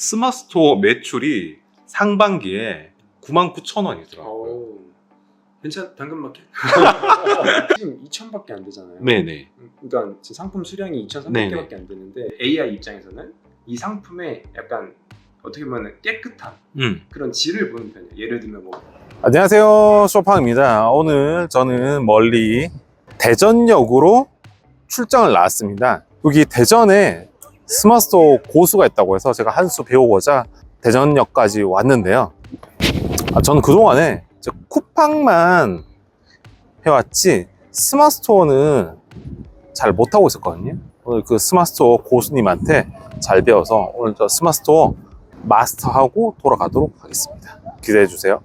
스마스토어 매출이 상반기에 99,000원이더라고요. 당근마켓? 지금 2,000밖에 안 되잖아요. 네네. 그러니까 지금 상품 수량이 2,300개밖에 안 되는데 AI 입장에서는 이 상품의 약간 어떻게 보면 깨끗한 그런 질을 보는 편이에요. 예를 들면 뭐 안녕하세요, 쇼팡입니다. 오늘 저는 멀리 대전역으로 출장을 나왔습니다. 여기 대전에 스마스토어 고수가 있다고 해서 제가 한 수 배우고자 대전역까지 왔는데요. 저는 그동안에 쿠팡만 해왔지 스마스토어는 잘 못하고 있었거든요. 오늘 그 스마스토어 고수님한테 잘 배워서 오늘 저 스마스토어 마스터하고 돌아가도록 하겠습니다. 기대해주세요.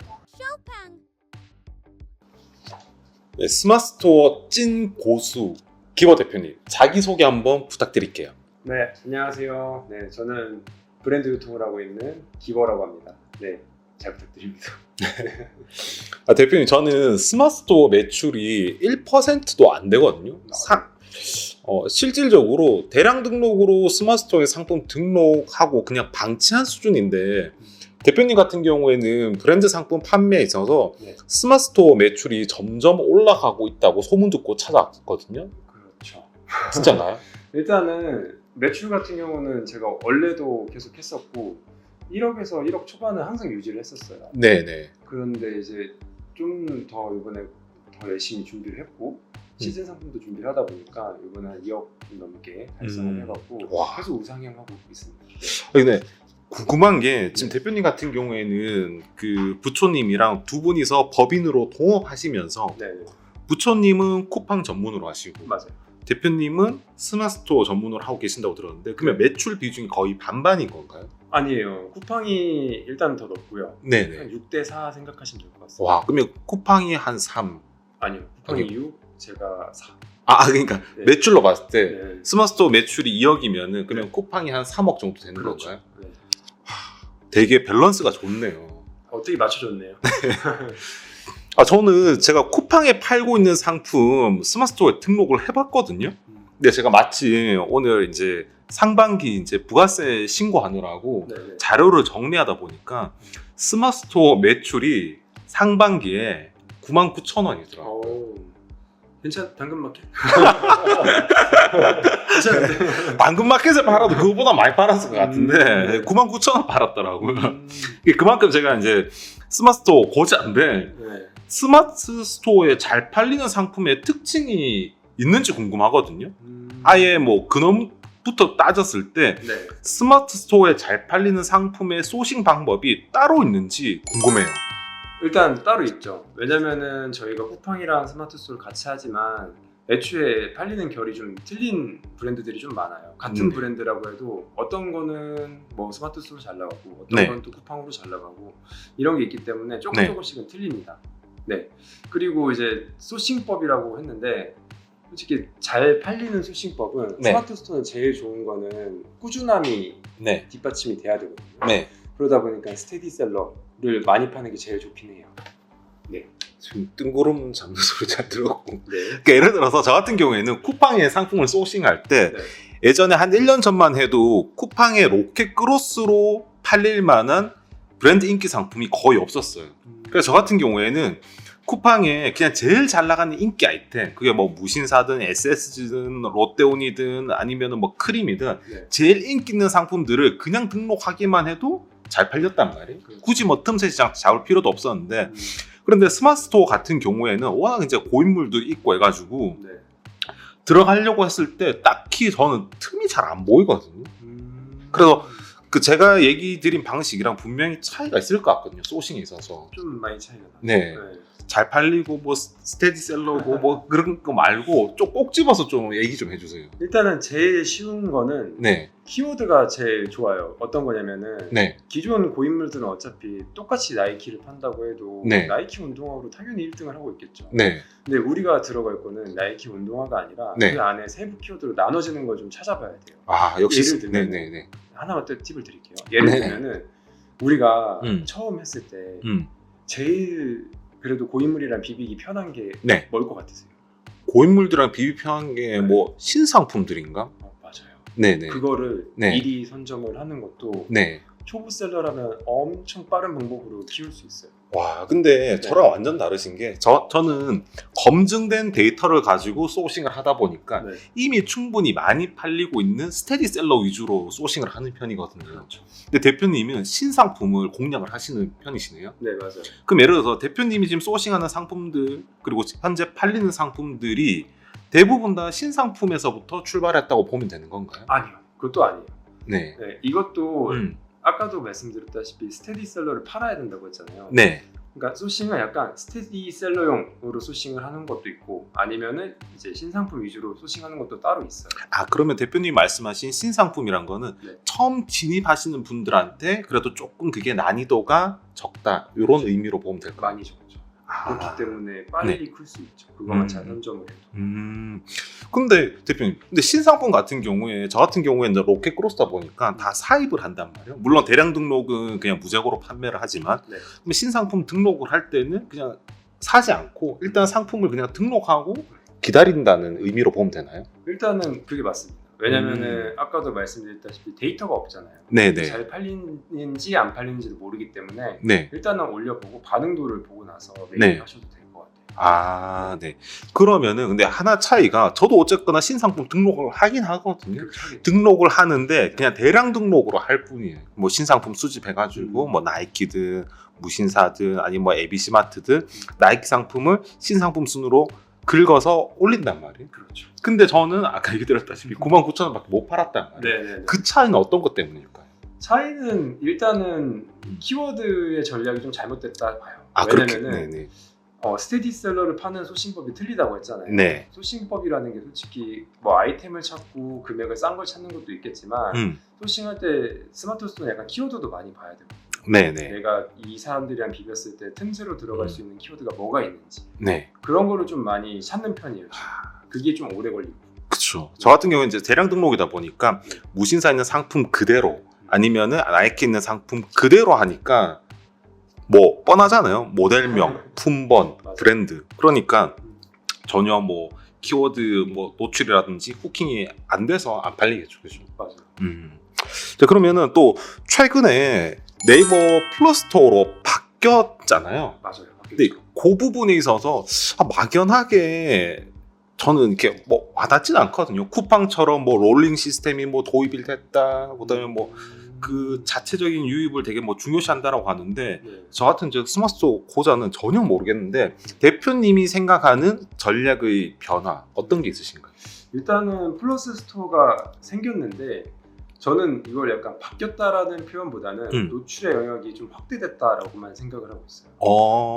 네, 스마스토어 찐 고수 기버 대표님 자기소개 한번 부탁드릴게요. 네, 안녕하세요. 네, 저는 브랜드 유통을 하고 있는 기버라고 합니다. 네, 잘 부탁드립니다. 대표님, 저는 스마스토어 매출이 1%도 안 되거든요. 실질적으로 대량 등록으로 스마스토어에 상품 등록하고 그냥 방치한 수준인데, 대표님 같은 경우에는 브랜드 상품 판매에 있어서 스마스토어 매출이 점점 올라가고 있다고 소문 듣고 찾아왔거든요. 그렇죠. 진짜인가요? 일단은 매출 같은 경우는 제가 원래도 계속 했었고 1억에서 1억 초반은 항상 유지를 했었어요. 네네. 그런데 이제 좀 더 이번에 더 열심히 준비를 했고 시즌 상품도 준비를 하다 보니까 이번에 한 2억 넘게 달성을 해갖고 계속 우상향하고 있습니다. 근데 궁금한 게 지금 대표님 같은 경우에는 그 부초님이랑 두 분이서 법인으로 동업하시면서 부초님은 쿠팡 전문으로 하시고 맞아요. 대표님은 대표님은 스마스토어 전문으로 하고 계신다고 들었는데, 그러면 매출 비중이 거의 반반인 건가요? 아니에요. 쿠팡이 일단 더 높고요. 네네. 한 6대4 생각하시면 될 것 같습니다. 와, 그러면 쿠팡이 한 3. 아니요. 쿠팡이 6, 제가 4. 그러니까 매출로 봤을 때 네. 스마스토어 매출이 2억이면은 그러면 쿠팡이 한 3억 정도 되는 건가요? 네. 되게 밸런스가 좋네요. 어떻게 맞춰줬네요. 저는 제가 쿠팡에 팔고 있는 상품 스마스토어에 등록을 해봤거든요. 근데 제가 마침 오늘 이제 상반기 이제 부가세 신고하느라고 자료를 정리하다 보니까 스마스토어 매출이 상반기에 99,000원이더라고요. 당근마켓? 당근마켓에 팔아도 그거보다 많이 팔았을 것 같은데 99,000원 팔았더라고요. 그만큼 제가 이제 스마스토어 고자인데 스마트 스토어에 잘 팔리는 상품의 특징이 있는지 궁금하거든요. 아예 뭐 근원부터 따졌을 때 스마트 스토어에 잘 팔리는 상품의 소싱 방법이 따로 있는지 궁금해요. 일단 따로 있죠. 왜냐면은 저희가 쿠팡이랑 스마트 스토어를 같이 하지만 애초에 팔리는 결이 좀 틀린 브랜드들이 좀 많아요. 같은 브랜드라고 해도 어떤 거는 뭐 스마트 스토어로 잘 나가고 어떤 건 또 쿠팡으로 잘 나가고 이런 게 있기 때문에 조금씩은 틀립니다. 그리고 이제 소싱법이라고 했는데, 솔직히 잘 팔리는 소싱법은 스마트 스토어는 제일 좋은 거는 꾸준함이 뒷받침이 돼야 되거든요. 그러다 보니까 스테디셀러를 많이 파는 게 제일 좋긴 해요. 지금 뜬구름 잡는 소리 잘 들었고. 그러니까 예를 들어서 저 같은 경우에는 쿠팡의 상품을 소싱할 때 예전에 한 1년 전만 해도 쿠팡의 로켓 크로스로 팔릴 만한 브랜드 인기 상품이 거의 없었어요. 그래서 저 같은 경우에는 쿠팡에 그냥 제일 잘 나가는 인기 아이템, 그게 뭐 무신사든 SSG든 롯데온이든 아니면 뭐 크림이든 제일 인기 있는 상품들을 그냥 등록하기만 해도 잘 팔렸단 말이에요. 굳이 뭐 틈새 시장 잡을 필요도 없었는데, 그런데 스마트스토어 같은 경우에는 워낙 이제 고인물들이 있고 해가지고 들어가려고 했을 때 딱히 저는 틈이 잘 안 보이거든요. 그래서 그 제가 얘기 드린 방식이랑 분명히 차이가 있을 것 같거든요. 소싱에 있어서 좀 많이 차이가 나요. 잘 팔리고 뭐 스테디셀러고 뭐 그런 거 말고 좀 꼭 집어서 좀 얘기 좀 해주세요. 일단은 제일 쉬운 거는 키워드가 제일 좋아요. 어떤 거냐면은 기존 고인물들은 어차피 똑같이 나이키를 판다고 해도 나이키 운동화로 당연히 1등을 하고 있겠죠. 근데 우리가 들어갈 거는 나이키 운동화가 아니라 그 안에 세부 키워드로 나눠지는 걸 좀 찾아봐야 돼요. 역시 예를 들면 하나만 또 팁을 드릴게요. 예를 들면은 우리가 처음 했을 때 제일 그래도 고인물이랑 비비기 편한 게 뭘 것 같으세요? 고인물들이랑 비비 편한 게 뭐 신상품들인가? 맞아요. 그거를 미리 선점을 하는 것도 초보 셀러라면 엄청 빠른 방법으로 키울 수 있어요. 와, 근데 저랑 완전 다르신 게 저는 검증된 데이터를 가지고 소싱을 하다 보니까 네. 이미 충분히 많이 팔리고 있는 스테디셀러 위주로 소싱을 하는 편이거든요. 그렇죠. 근데 대표님은 신상품을 공략을 하시는 편이시네요. 네, 맞아요. 그럼 예를 들어서 대표님이 지금 소싱하는 상품들 그리고 현재 팔리는 상품들이 대부분 다 신상품에서부터 출발했다고 보면 되는 건가요? 아니요. 그것도 아니에요. 네. 네, 이것도 아까도 말씀드렸다시피 스테디셀러를 팔아야 된다고 했잖아요. 네. 그러니까 소싱은 약간 스테디셀러용으로 소싱을 하는 것도 있고 아니면은 이제 신상품 위주로 소싱하는 것도 따로 있어요. 아, 그러면 대표님이 말씀하신 신상품이란 거는 네. 처음 진입하시는 분들한테 그래도 조금 그게 난이도가 적다 이런 의미로 보면 될까요? 많이 적죠. 그렇기 때문에 빨리 클 수 있죠. 네. 그거만 잘 선점을 해도. 근데 대표님, 근데 신상품 같은 경우에 저 같은 경우에 이제 로켓 크로스다 보니까 다 사입을 한단 말이에요. 물론 대량 등록은 그냥 무작위로 판매를 하지만, 네. 그럼 신상품 등록을 할 때는 그냥 사지 않고 일단 상품을 그냥 등록하고 기다린다는 의미로 보면 되나요? 일단은 그게 맞습니다. 왜냐면은 아까도 말씀드렸다시피 데이터가 없잖아요. 네네. 잘 팔리는지 안 팔리는지도 모르기 때문에 네. 일단은 올려보고 반응도를 보고 나서 네. 매입하셔도 될 것 같아요. 아, 네. 그러면은 근데 하나 차이가 저도 어쨌거나 신상품 등록을 하긴 하거든요. 그렇죠. 등록을 하는데 그냥 대량 등록으로 할 뿐이에요. 뭐 신상품 수집해가지고 뭐 나이키든 무신사든 아니면 뭐 ABC마트든 나이키 상품을 신상품 순으로 긁어서 올린단 말이에요. 그렇죠. 근데 저는 아까 얘기 드렸다시피 99,000원밖에 못 팔았단 말이에요. 네네. 그 차이는 어떤 것 때문일까요? 차이는 일단은 키워드의 전략이 좀 잘못됐다 봐요. 아, 그렇게. 왜냐면은 네네. 스테디셀러를 파는 소싱법이 틀리다고 했잖아요. 네. 소싱법이라는 게 솔직히 뭐 아이템을 찾고 금액을 싼 걸 찾는 것도 있겠지만 소싱할 때 스마트 스토어는 약간 키워드도 많이 봐야 돼요. 네네. 내가 이 사람들이랑 비볐을 때 틈새로 들어갈 수 있는 키워드가 뭐가 있는지 네. 그런 거를 좀 많이 찾는 편이에요. 그게 좀 오래 걸리고. 그렇죠. 저 같은 경우는 이제 대량 등록이다 보니까 무신사 있는 상품 그대로 아니면은 나이키 있는 상품 그대로 하니까 뭐 뻔하잖아요. 모델명, 품번, 맞아요. 브랜드. 그러니까 전혀 뭐 키워드 뭐 노출이라든지 후킹이 안 돼서 안 팔리겠죠, 그죠? 맞아요. 자, 그러면은 또 최근에 네이버 플러스토어로 바뀌었잖아요. 맞아요. 근데 그 부분에 있어서 막연하게 저는 이렇게 뭐 와닿지는 않거든요. 쿠팡처럼 뭐 롤링 시스템이 뭐 도입이 됐다. 그다음에 뭐 그 자체적인 유입을 되게 뭐 중요시한다라고 하는데 네. 저 같은 이제 스마트스토어 고자는 전혀 모르겠는데 대표님이 생각하는 전략의 변화 어떤 게 있으신가요? 일단은 플러스 스토어가 생겼는데 저는 이걸 약간 바뀌었다라는 표현보다는 노출의 영역이 좀 확대됐다라고만 생각을 하고 있어요.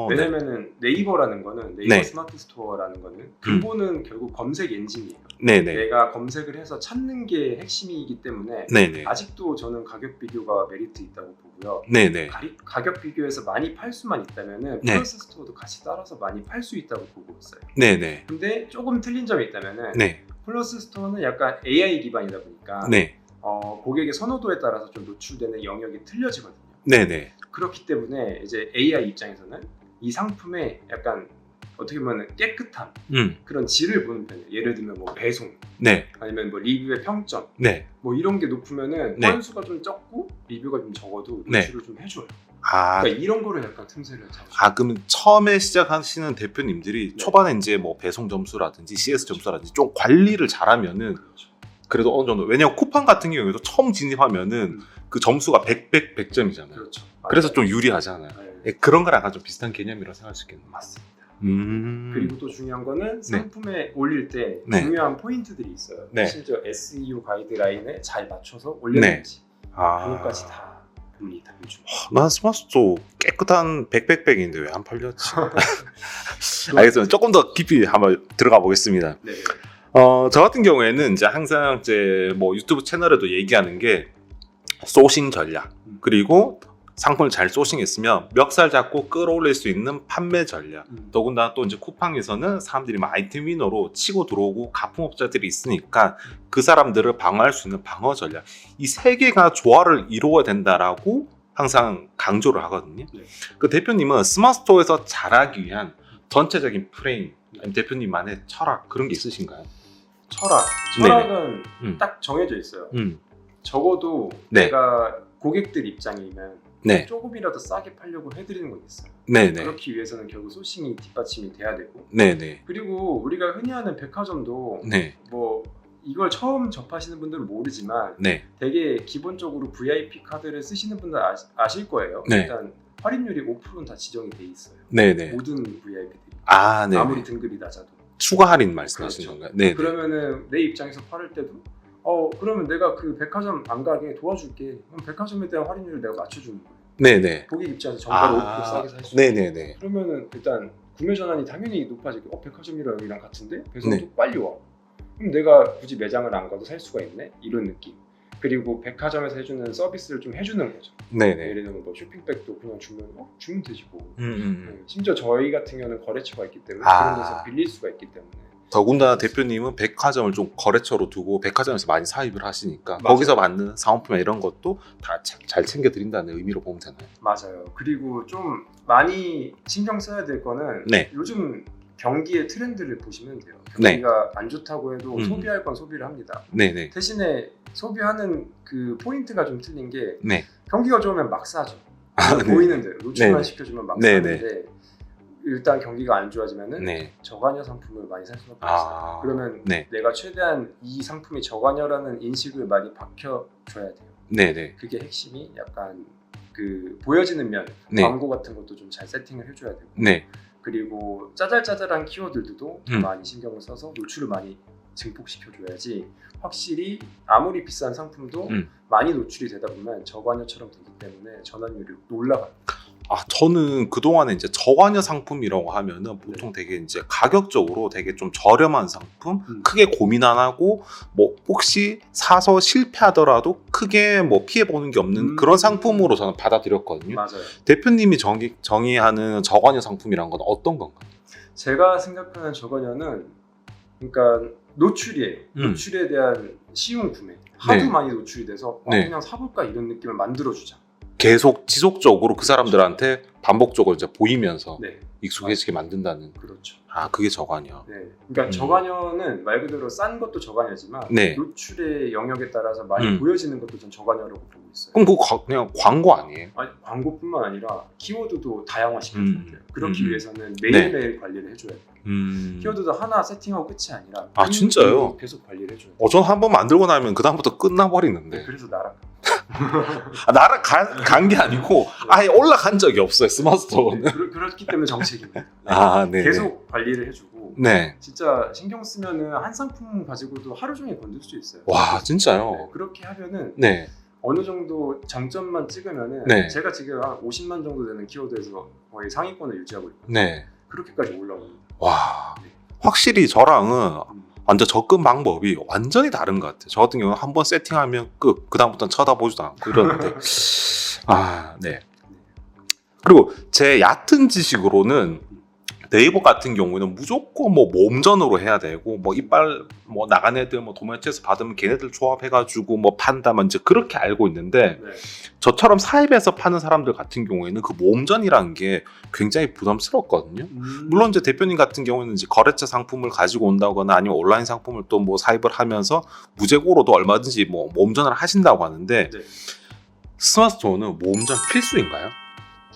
네. 왜냐면은 네이버라는 거는 네이버 네. 스마트 스토어라는 거는 근본은 결국 검색 엔진이에요. 네네. 내가 검색을 해서 찾는 게 핵심이기 때문에 네네. 아직도 저는 가격 비교가 메리트 있다고 보고요. 네네. 가격 비교에서 많이 팔 수만 있다면은 네. 플러스 스토어도 같이 따라서 많이 팔 수 있다고 보고 있어요. 네네. 근데 조금 틀린 점이 있다면은 네. 플러스 스토어는 약간 AI 기반이다 보니까 네. 고객의 선호도에 따라서 좀 노출되는 영역이 틀려지거든요. 네네. 그렇기 때문에 이제 AI 입장에서는 이 상품의 약간 어떻게 보면 깨끗함 그런 질을 보는 편이에요. 예를 들면 뭐 배송 네. 아니면 뭐 리뷰의 평점 네. 뭐 이런 게 높으면은 네. 건수가 좀 적고 리뷰가 좀 적어도 네. 노출을 좀 해줘요. 아, 그러니까 이런 거를 약간 틈새를 잡으셔. 그러면 처음에 시작하시는 대표님들이 네. 초반에 이제 뭐 배송 점수라든지 CS 점수라든지 좀 관리를 잘하면은 그렇죠. 그래도 어느 정도. 왜냐면 쿠팡 같은 경우에도 처음 진입하면은 그 점수가 100점이잖아요. 그렇죠. 그래서 맞아요. 좀 유리하잖아요. 네. 예, 그런 거랑 약간 좀 비슷한 개념이라고 생각할 수 있겠네요. 맞습니다. 그리고 그리고 또 중요한 거는 상품에 올릴 때 네. 중요한 포인트들이 있어요. 네. 심지어 SEO 가이드라인에 잘 맞춰서 올렸는지 그것까지 다 봅니다. 요즘. 난 스마트스토어 깨끗한 백백백인데 왜 안 팔렸지? 알겠습니다. 조금 더 깊이 한번 들어가 보겠습니다. 네. 저 같은 경우에는 이제 항상 이제 뭐 유튜브 채널에도 얘기하는 게 소싱 전략 그리고 상품을 잘 소싱했으면 멱살 잡고 끌어올릴 수 있는 판매 전략. 더군다나 또 이제 쿠팡에서는 사람들이 막 아이템 위너로 치고 들어오고 가품업자들이 있으니까 그 사람들을 방어할 수 있는 방어 전략. 이 세 개가 조화를 이루어야 된다라고 항상 강조를 하거든요. 네. 그 대표님은 스마트스토어에서 잘하기 위한 전체적인 프레임, 아니면 대표님만의 철학 그런 게 있으신가요? 철학은 네네. 딱 정해져 있어요. 음. 적어도 네. 내가 고객들 입장이면 네. 조금이라도 싸게 팔려고 해드리는 건 있어요. 네네. 그렇기 위해서는 결국 소싱이 뒷받침이 돼야 되고 네네. 그리고 우리가 흔히 하는 백화점도 네. 뭐 이걸 처음 접하시는 분들은 모르지만 네. 되게 기본적으로 VIP 카드를 쓰시는 분들 아실 거예요. 네. 일단 할인율이 5%는 다 지정이 돼 있어요. 네네. 모든 VIP들이 아, 네. 아무리 등급이 낮아도. 추가 할인 말씀하시는 그렇죠. 건가요? 네. 그러면은 내 입장에서 팔을 때도 그러면 내가 그 백화점 안 가게 도와줄게. 그럼 백화점에 대한 할인율을 내가 맞춰주는 거예요. 네네. 고객 입장에서 정가를 5% 싸게 살 수 있어요. 네네네. 그러면은 일단 구매 전환이 당연히 높아지고 백화점이랑 여기랑 같은데 배송도 네. 빨리 와. 그럼 내가 굳이 매장을 안 가도 살 수가 있네? 이런 느낌. 그리고 백화점에서 해주는 서비스를 좀 해주는 거죠. 네네. 예를 들면 뭐 쇼핑백도 그냥 주면 되지 뭐. 음. 심지어 저희 같은 경우는 거래처가 있기 때문에 아. 그런 데서 빌릴 수가 있기 때문에 더군다나 대표님은 백화점을 좀 거래처로 두고 백화점에서 많이 사입을 하시니까 맞아요. 거기서 받는 사은품 이런 것도 다 잘 챙겨드린다는 의미로 보면 되나요? 맞아요. 그리고 좀 많이 신경 써야 될 거는 네. 요즘 경기의 트렌드를 보시면 돼요. 네. 경기가 안 좋다고 해도 음. 소비할 건 소비를 합니다. 네네. 대신에 소비하는 그 포인트가 좀 틀린 게 네. 경기가 좋으면 막 사죠. 아, 네. 보이는 대로 노출만 네네. 시켜주면 막 네네. 사는데 일단 경기가 안 좋아지면은 네. 저관여 상품을 많이 살 수밖에 아. 없어요. 그러면 네. 내가 최대한 이 상품이 저관여라는 인식을 많이 박혀줘야 돼요. 네네. 그게 핵심이 약간 그 보여지는 면 네. 광고 같은 것도 좀 잘 세팅을 해줘야 되고 네. 그리고 짜잘짜잘한 키워드들도 좀 음. 많이 신경을 써서 노출을 많이 증폭시켜줘야지 확실히 아무리 비싼 상품도 많이 노출이 되다 보면 저관여처럼 되기 때문에 전환율이 올라가요. 아, 저는 그동안에 이제 저관여 상품이라고 하면은 보통 되게 이제 가격적으로 되게 좀 저렴한 상품, 크게 고민 안 하고 뭐 혹시 사서 실패하더라도 크게 뭐 피해 보는 게 없는 그런 상품으로 저는 받아들였거든요. 맞아요. 대표님이 정의하는 저관여 상품이란 건 어떤 건가요? 제가 생각하는 저관여는 그러니까 노출이에요. 노출에 대한 쉬운 구매. 하도 네. 많이 노출이 돼서 네. 그냥 사볼까 이런 느낌을 만들어주자. 계속 지속적으로 그 사람들한테 반복적으로 이제 보이면서 네, 익숙해지게 만든다는. 그렇죠. 아, 그게 저관여. 네, 그러니까 저관여는 말 그대로 싼 것도 저관여지만 네. 노출의 영역에 따라서 많이 음. 보여지는 것도 전 저관여라고 보고 있어요. 그럼 그거 그냥 광고 아니에요? 아니, 광고뿐만 아니라 키워드도 다양화시켜줘야 돼요. 그렇기 음. 위해서는 매일매일 관리를 해줘야 돼요. 키워드도 하나 세팅하고 끝이 아니라 아, 진짜요? 계속 관리를 해줘야 돼요. 전 한 번 만들고 나면 그 다음부터 끝나버리는데. 그래서 나랑 날아간 게 아니고 아예 올라간 적이 없어요, 스마트스토어는. 그렇기 때문에 정책입니다. 아, 네. 계속 관리를 해주고 네. 진짜 신경 쓰면은 한 상품 가지고도 하루 종일 건들 수 있어요. 와, 네, 진짜요? 그렇게 하면은 네. 어느 정도 장점만 찍으면은 네. 제가 지금 한 50만 정도 되는 키워드에서 거의 상위권을 유지하고 있거든요. 네. 그렇게까지 올라옵니다. 와. 네. 확실히 저랑은 음. 완전 접근 방법이 완전히 다른 것 같아요. 저 같은 경우는 한번 세팅하면 끝. 그다음부터는 쳐다보지도 않고 이러는데. 아, 네. 그리고 제 얕은 지식으로는 네이버 같은 경우에는 무조건 뭐 몸전으로 해야 되고 뭐 이빨 뭐 나간 애들 뭐 도매체에서 받으면 걔네들 조합해가지고 뭐 판다만 이제 그렇게 알고 있는데 네. 저처럼 사입에서 파는 사람들 같은 경우에는 그 몸전이라는 게 굉장히 부담스럽거든요. 물론 이제 대표님 같은 경우는 이제 거래처 상품을 가지고 온다거나 아니면 온라인 상품을 또 뭐 사입을 하면서 무재고로도 얼마든지 뭐 몸전을 하신다고 하는데 네. 스마트스토어는 몸전 필수인가요?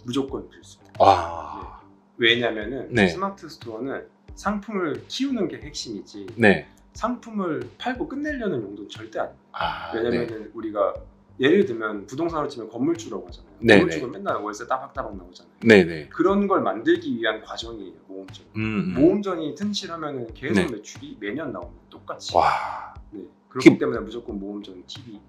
무조건 필수. 아, 왜냐면은 네. 스마트 스토어는 상품을 키우는 게 핵심이지 네. 상품을 팔고 끝내려는 용도는 절대 아니에요. 아, 네. 왜냐면은 우리가 예를 들면 부동산으로 치면 건물주라고 하잖아요. 네, 건물주가 맨날 월세 따박따박 나오잖아요. 네네. 그런 걸 만들기 위한 과정이에요. 모험전. 모험전이 튼실하면은 계속 네. 매출이 매년 나옵니다. 똑같이. 와. 네. 그렇기 이게- 때문에 무조건 모험전 TV입니다.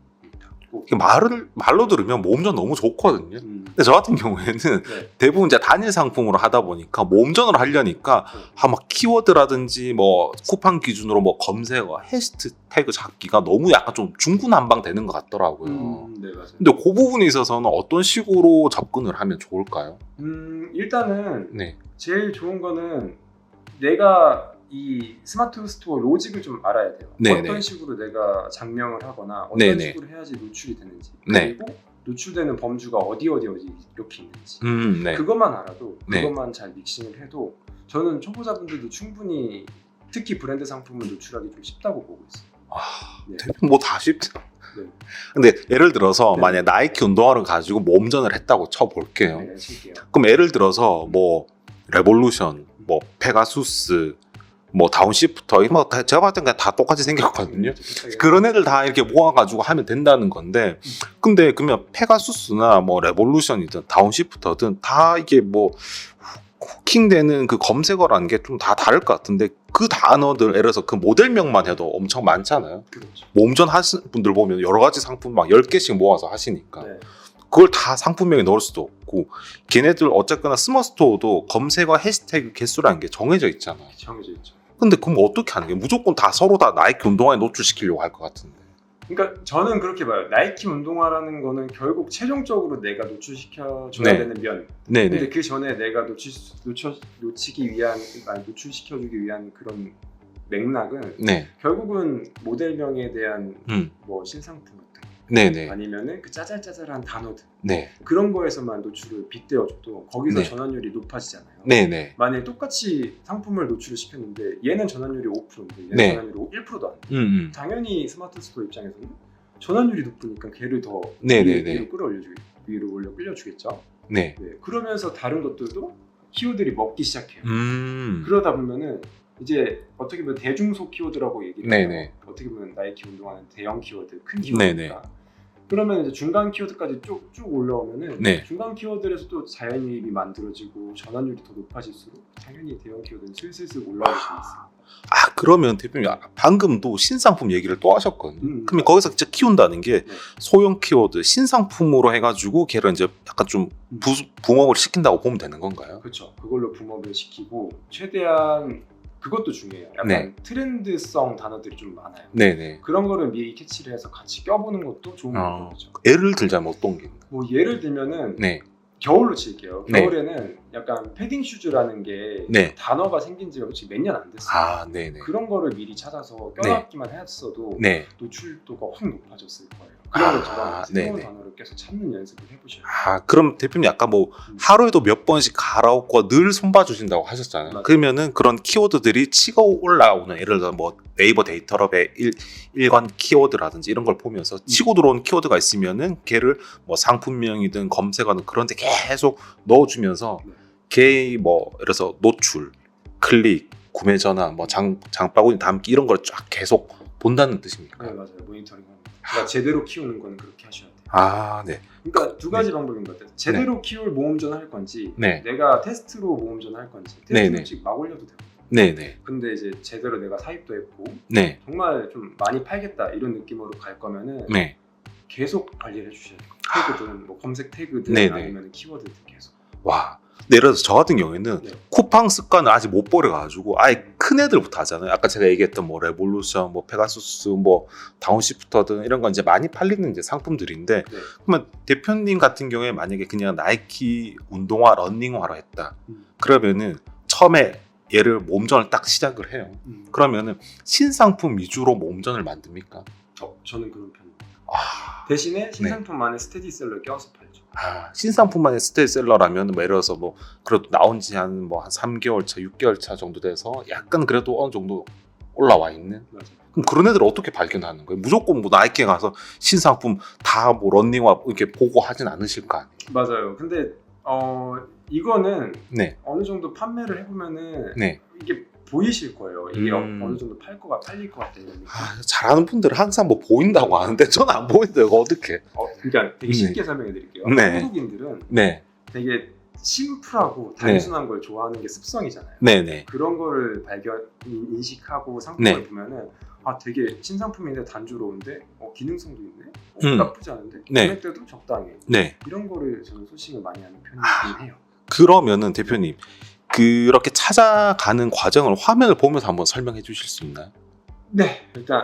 꼭. 이게 말로 들으면 모험전 너무 좋거든요. 근데 저 같은 경우에는 네. 대부분 이제 단일 상품으로 하다 보니까 모험전을 하려니까 막 키워드라든지 뭐 쿠팡 기준으로 뭐 검색어, 해시태그 잡기가 너무 약간 좀 중구난방 되는 것 같더라고요. 네, 맞아요. 근데 그 부분에 있어서는 어떤 식으로 접근을 하면 좋을까요? 일단은 네. 제일 좋은 거는 내가 이 스마트 스토어 로직을 좀 알아야 돼요. 네네. 어떤 식으로 내가 장명을 하거나 어떤 네네. 식으로 해야지 노출이 되는지 네. 그리고 노출되는 범주가 어디 이렇게 있는지 네. 그것만 알아도 네. 그것만 잘 믹싱을 해도 저는 초보자분들도 충분히 특히 브랜드 상품을 노출하기 좀 쉽다고 보고 있어요. 네. 뭐 다 쉽죠. 네. 근데 예를 들어서 네. 만약 나이키 운동화를 가지고 몸전을 했다고 쳐볼게요. 네, 칠게요. 그럼 예를 들어서 뭐 레볼루션, 뭐 페가수스, 뭐 다운시프터 이런 거 다 제가 봤을 땐 그냥 다 똑같이 생겼거든요. 그런 애들 다 이렇게 모아가지고 하면 된다는 건데, 근데 그러면 페가수스나 뭐 레볼루션이든 다운시프터든 다 이게 뭐 후킹되는 그 검색어라는 게 좀 다 다를 것 같은데, 그 단어들 예를 들어서 그 모델명만 해도 엄청 많잖아요. 그렇죠. 몸전 하시는 분들 보면 여러 가지 상품 막 10개씩 모아서 하시니까 네. 그걸 다 상품명에 넣을 수도 없고, 걔네들 어쨌거나 스마스토어도 검색어 해시태그 개수라는 게 정해져 있잖아요. 정해져 있죠. 근데 그럼 어떻게 하는 게 무조건 다 서로 다 나이키 운동화에 노출시키려고 할 것 같은데. 그러니까 저는 그렇게 봐요. 나이키 운동화라는 거는 결국 최종적으로 내가 노출시켜줘야 네. 되는 면. 네네. 근데 그 전에 내가 노출시켜주기 위한 그런 맥락은 네. 결국은 모델명에 대한 음. 뭐 신상품 같은 거 네네. 아니면은 그 짜잘짜잘한 단어들 네. 그런 거에서만 노출을 빗대어줘도 거기서 네. 전환율이 높아지잖아요. 네네. 만약에 똑같이 상품을 노출을 시켰는데 얘는 전환율이 5%인데 얘는 네. 전환율이 1%도 안 돼. 음. 당연히 스마트 스토어 입장에서는 전환율이 높으니까 걔를 더 네네네. 위로 올려 끌려주겠죠. 네. 네. 그러면서 다른 것들도 키워드들이 먹기 시작해요. 음. 그러다 보면은 이제 어떻게 보면 대중소 키워드라고 얘기를 네네. 해요. 어떻게 보면 나이키 운동화는 대형 키워드, 큰 네네. 키워드니까. 그러면 이제 중간 키워드까지 쭉 올라오면은 네. 중간 키워드에서도 자연유입이 만들어지고 전환율이 더 높아질수록 당연히 대형 키워드는 슬슬 올라올 수 있어요. 아, 그러면 대표님 방금도 신상품 얘기를 또 하셨거든요. 그러면 거기서 진짜 키운다는 게 네. 소형 키워드 신상품으로 해가지고 걔를 이제 약간 좀 붕업을 시킨다고 보면 되는 건가요? 그렇죠. 그걸로 붕업을 시키고 최대한 그것도 중요해요. 약간 네. 트렌드성 단어들이 좀 많아요. 네네. 그런 거를 미리 캐치를 해서 같이 껴보는 것도 좋은 거죠. 예를 들자면 어떤 게? 뭐 예를 들면은 네. 겨울로 칠게요. 네. 겨울에는 약간 패딩 슈즈라는 게 네. 단어가 생긴 지가 솔직히 몇 년 안 됐어요. 아, 네네. 그런 거를 미리 찾아서 껴놨기만 했어도 네. 노출도가 확 높아졌을 거예요. 그런 아, 것처럼 새로운 네네. 단어를 계속 찾는 연습을 해보셔야 돼요. 아, 그럼 대표님 약간 뭐 하루에도 몇 번씩 갈아엎고 늘 손봐주신다고 하셨잖아요. 맞아요. 그러면은 그런 키워드들이 치고 올라오는, 예를 들어 뭐 네이버 데이터럽의 일관 키워드라든지 이런 걸 보면서 치고 들어온 키워드가 있으면은 걔를 뭐 상품명이든 검색어든 그런 데 계속 넣어주면서 네. 걔의 뭐 예를 들어서 노출, 클릭, 구매 전화, 뭐 장바구니 담기 이런 걸 쫙 계속 본다는 뜻입니까? 네, 맞아요. 모니터링 하는 거. 그러니까 제대로 키우는 거는 그렇게 하셔야 돼요. 아, 네. 그러니까 두 가지 방법인 것 같아요. 제대로 키울 모음전 할 건지 네. 내가 테스트로 모음전 할 건지 네네. 테스트 솔직히 막 올려도 돼요. 네네. 근데 이제 제대로 내가 사입도 했고 네. 정말 좀 많이 팔겠다 이런 느낌으로 갈 거면은 네. 계속 관리를 해주셔야 돼요. 태그든 뭐 검색 태그든 네네. 아니면 키워드든 계속. 와. 예를 들어서 저 같은 경우에는 네. 쿠팡 습관을 아직 못 버려가지고 아예 큰 애들부터 하잖아요. 아까 제가 얘기했던 뭐 레볼루션, 뭐 페가수스, 뭐 다운시프터 등 이런 건 이제 많이 팔리는 이제 상품들인데, 네. 그러면 대표님 같은 경우에 만약에 그냥 나이키 운동화, 러닝화로 했다. 음. 그러면은 처음에 얘를 몸전을 딱 시작을 해요. 그러면은 신상품 위주로 몸전을 만듭니까? 저는 그런 편입니다. 아, 대신에 신상품만의 스테디셀러를 껴서 팔죠. 신상품만의 스테디셀러라면 뭐 예를 들어서 뭐 그래도 나온 지 한 뭐 한 3개월 차, 6개월 차 정도 돼서 약간 그래도 어느 정도 올라와 있는. 맞아요. 그럼 그런 애들 어떻게 발견하는 거예요? 무조건 뭐 나이키에 가서 신상품 다 뭐 런닝화 이렇게 보고 하진 않으실 거 아니에요? 맞아요. 근데 이거는 네, 어느 정도 판매를 해보면은 네. 이게 보이실 거예요. 이게 어느 정도 팔릴 것 같다 이런 느낌. 잘하는 분들은 항상 뭐 보인다고 하는데 저는 안 보이는데 이거 어떻게? 그러니까 되게 네. 쉽게 설명해 드릴게요. 네. 한국인들은 네, 되게 심플하고 단순한 걸 좋아하는 게 습성이잖아요. 네, 네. 그런 거를 인식하고 상품을 네. 보면은 되게 신상품인데 단조로운데 기능성도 있네. 나쁘지 않은데 네. 금액대도 적당해. 네. 이런 거를 저는 소싱을 많이 하는 편이긴 해요. 그러면은 대표님 그렇게 찾아가는 과정을 화면을 보면서 한번 설명해 주실 수 있나요? 네, 일단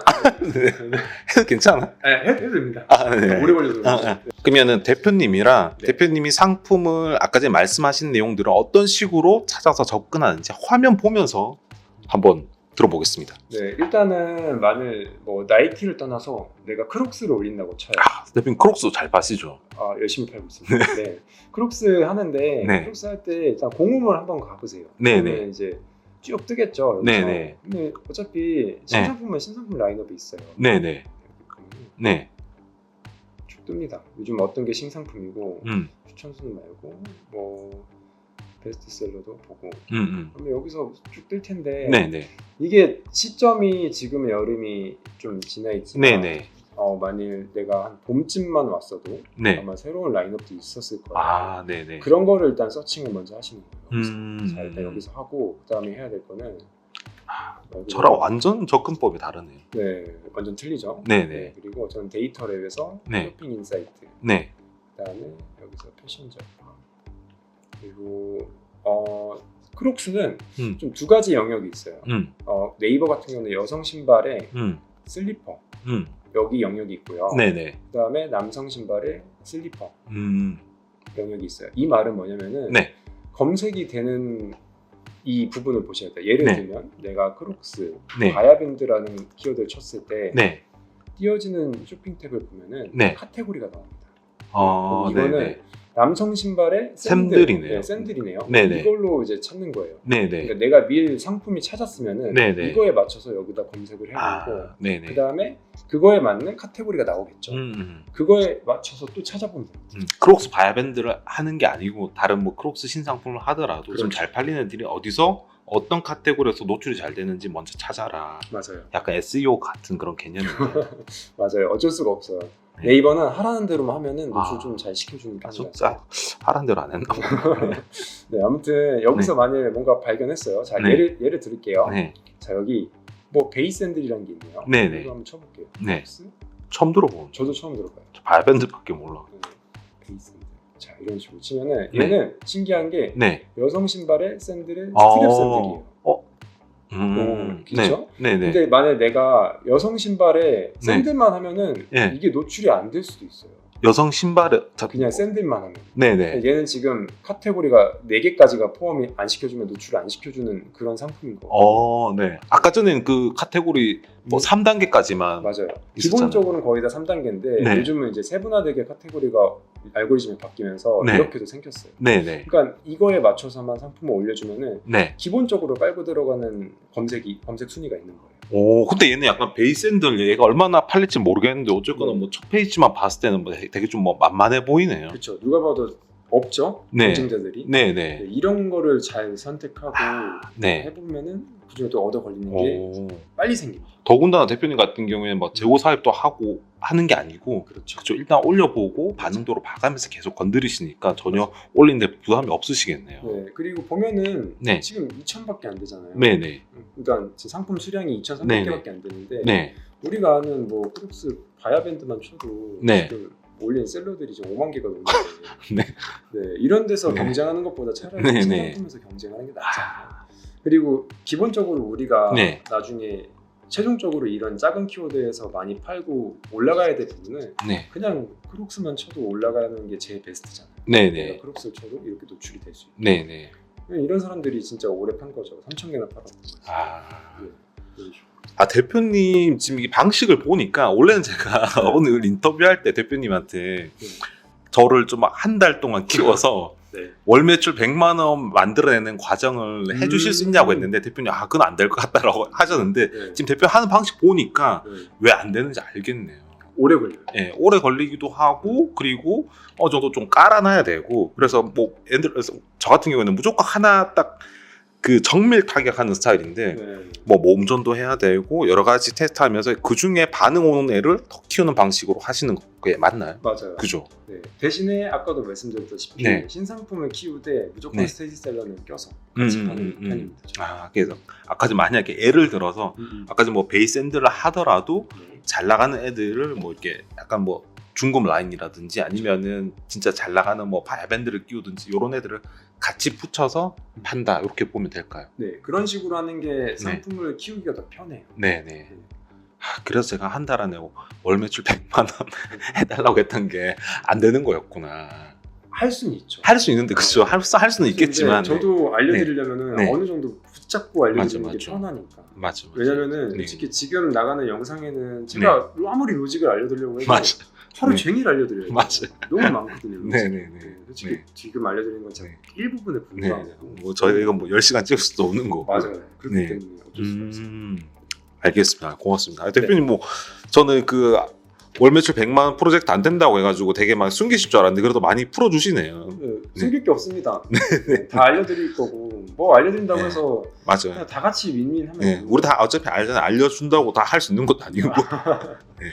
해도 괜찮아? 해도 됩니다. 네. 오래 걸려도 그러면은 대표님이랑 네. 대표님이 상품을 아까 전에 말씀하신 내용들을 어떤 식으로 찾아서 접근하는지 화면 보면서 한번 들어보겠습니다. 네, 일단은 만일 뭐 나이키를 떠나서 내가 크록스를 올린다고 쳐요. 대표님 크록스 잘 파시죠? 열심히 팔고 있습니다. 네. 크록스 하는데 네. 크록스 할 때 일단 공홈을 한번 가보세요. 네, 그러면 네. 이제 쭉 뜨겠죠. 여기서. 네네. 근데 어차피 신상품은 신상품 라인업이 있어요. 네네. 네. 쭉 뜹니다. 요즘 어떤 게 신상품이고 추천 순위 말고 뭐 베스트셀러도 보고 그러면 여기서 쭉 뜰 텐데 네네. 이게 시점이 지금 여름이 좀 지나 있지만 네네. 만일 내가 한 봄쯤만 왔어도 네. 아마 새로운 라인업도 있었을 거예요. 아, 네네. 그런 거를 일단 서칭을 먼저 하시는 거예요. 여기서. 자, 일단 음. 여기서 하고 그다음에 해야 될 거는 저랑 완전 접근법이 다르네요. 네, 완전 틀리죠. 네네. 그리고 저는 데이터 랩에서 네. 쇼핑 인사이트, 네. 그다음에 여기서 패션 저파, 그리고 크록스는 좀 두 가지 영역이 있어요. 네이버 같은 경우는 여성 신발에 슬리퍼 여기 영역이 있고요. 네네. 그다음에 남성 신발에 슬리퍼 영역이 있어요. 이 말은 뭐냐면은 네. 검색이 되는 이 부분을 보셔야 돼요. 예를 네. 들면 내가 크록스, 네. 바야밴드라는 키워드를 쳤을 때 네. 띄어지는 쇼핑 탭을 보면은 네. 카테고리가 나옵니다. 네네. 이거는 남성 신발의 샌들이네요. 샌들이네요. 네네. 이걸로 이제 찾는 거예요. 네네. 그러니까 내가 밀 상품이 찾았으면은 네네. 이거에 맞춰서 여기다 검색을 해보고 네네. 그 다음에 그거에 맞는 카테고리가 나오겠죠. 그거에 맞춰서 또 찾아보면 됩니다. 크록스 바야밴드를 하는 게 아니고 다른 뭐 크록스 신상품을 하더라도 좀 그렇죠. 잘 팔리는 애들이 어디서 어떤 카테고리에서 노출이 잘 되는지 먼저 찾아라. 맞아요. 약간 SEO 같은 그런 개념이에요. 맞아요. 어쩔 수가 없어요. 네. 네이버는 하라는 대로만 하면은 노출 좀 잘 시켜주는 편이라서. 진짜 하란 대로 안 했나 보네. 네, 아무튼 여기서 만약에 뭔가 발견했어요. 자, 네. 예를 들을게요. 네. 자, 여기 뭐 베이샌들이라는 게 있네요. 네네. 이거 한번 쳐볼게요. 네. 크록스? 처음 들어보는. 저도 처음 들어봐요. 바야밴드밖에 몰라. 베이샌들. 자, 이런 식으로 치면은 네. 얘는 신기한 게 네. 여성 신발에 샌들은 스트랩 샌들이에요. 그렇죠? 네. 네네. 근데 만약 내가 여성 신발에 샌들만 하면은 네. 이게 노출이 안 될 수도 있어요. 여성 신발에 그냥 샌들만 하면. 네네. 얘는 지금 카테고리가 4개까지가 포함이 안 시켜주면 노출 안 시켜주는 그런 상품인 거예요. 네. 아까 전엔 그 카테고리 뭐 3단계까지만 맞아요. 있었잖아요. 기본적으로는 거의 다 3단계인데 네. 요즘은 이제 세분화되게 카테고리가 알고리즘이 바뀌면서 네. 이렇게도 생겼어요. 네네. 그러니까 이거에 맞춰서만 상품을 올려주면은 네. 기본적으로 깔고 들어가는 검색 순위가 있는 거예요. 근데 얘는 약간 베이샌들 얘가 얼마나 팔릴지 모르겠는데 어쨌거나 뭐 첫 페이지만 봤을 때는 뭐 되게 좀 뭐 만만해 보이네요. 그렇죠. 누가 봐도 없죠. 네. 경쟁자들이. 네네. 네, 이런 거를 잘 선택하고 네. 해보면은 그중에 또 얻어 걸리는 게 빨리 생깁니다. 더군다나 대표님 같은 경우에는 뭐 재고 사입도 하고 하는 게 아니고 그렇죠. 그쵸. 일단 올려보고 반응도로 봐가면서 계속 건드리시니까 전혀 올리는데 부담이 없으시겠네요. 네, 그리고 보면은 네. 지금 2,000밖에 안 되잖아요. 네네. 그러니까 지금 상품 수량이 2,300개밖에 안 되는데 네. 우리가 아는 뭐 크록스 바야밴드만 쳐도 네. 지금 올린 셀러들이 지금 5만 개가 넘는데 네. 네, 이런 데서 네. 경쟁하는 것보다 차라리 네, 새 네. 상품에서 경쟁하는 게 낫잖아요. 그리고 기본적으로 우리가 네. 나중에 최종적으로 이런 작은 키워드에서 많이 팔고 올라가야 될 부분은 네. 그냥 크록스만 쳐도 올라가는 게 제일 베스트잖아요. 네네. 내가 크록스를 쳐도 이렇게 노출이 될 수 있고 네네. 이런 사람들이 진짜 오래 판 거죠. 3,000개나 팔았던 거죠. 네. 대표님 지금 이 방식을 보니까 원래는 제가 오늘 인터뷰할 때 대표님한테 저를 좀 한 달 동안 키워서 네. 월 매출 100만 원 만들어내는 과정을 해주실 수 있냐고 했는데 대표님 그건 안 될 것 같다라고 하셨는데 네. 지금 대표 하는 방식 보니까 네. 왜 안 되는지 알겠네요. 오래 걸려요. 예, 오래 걸리기도 하고 그리고 어느 정도 좀 깔아놔야 되고 그래서 뭐 예를 들어서 저 같은 경우에는 무조건 하나 딱 그 정밀 타격하는 스타일인데 네. 뭐 몸전도 해야 되고 여러 가지 테스트하면서 그 중에 반응 오는 애를 더 키우는 방식으로 하시는 게 맞나요? 맞아요. 그죠? 네. 대신에 아까도 말씀드렸다시피 네. 신상품을 키우되 무조건 네. 스테디셀러는 껴서 같이 파는 편입니다. 그래서 아까 좀 만약에 예를 들어서 아까 좀 뭐 베이스앤드를 하더라도 네. 잘 나가는 애들을 뭐 이렇게 약간 뭐 중급 라인이라든지 아니면은 진짜 잘 나가는 뭐 바야밴드를 끼우든지 이런 애들을 같이 붙여서 판다 이렇게 보면 될까요? 네, 그런 식으로 하는 게 상품을 키우기가 더 편해요. 네네. 그래서 제가 한 달 안에 월 매출 100만 원 해달라고 했던 게 안 되는 거였구나. 할 수는 있죠. 할 수 있는데 그렇죠. 할 수는 있겠지만 저도 알려드리려면은 네. 어느 정도 붙잡고 알려드리는 게 맞아. 편하니까. 맞아. 왜냐면은 네. 솔직히 지금 나가는 영상에는 제가 아무리 로직을 알려드리려고 해도 맞아. 하루 네. 종일 알려드려요. 맞아. 너무 많거든요. 로직이. 네네네. 그래서 솔직히 네. 지금 알려드리는 건 진짜 네. 일부분에 네. 불과하고 뭐 저희가 뭐 10시간 찍을 수도 없는 거고. 맞아요. 그렇기 네. 때문에 어쩔 수가 없어요. 알겠습니다. 고맙습니다. 대표님 뭐 저는 그 월 매출 100만 원 프로젝트 안 된다고 해가지고 되게 막 숨기실 줄 알았는데 그래도 많이 풀어주시네요. 숨길 게 없습니다. 다 알려드릴 거고 뭐 알려드린다고 네. 해서 맞아요. 그냥 다 같이 윈윈하면 네, 우리 다 어차피 알잖아요. 알려준다고 다 할 수 있는 것도 아니고. 네.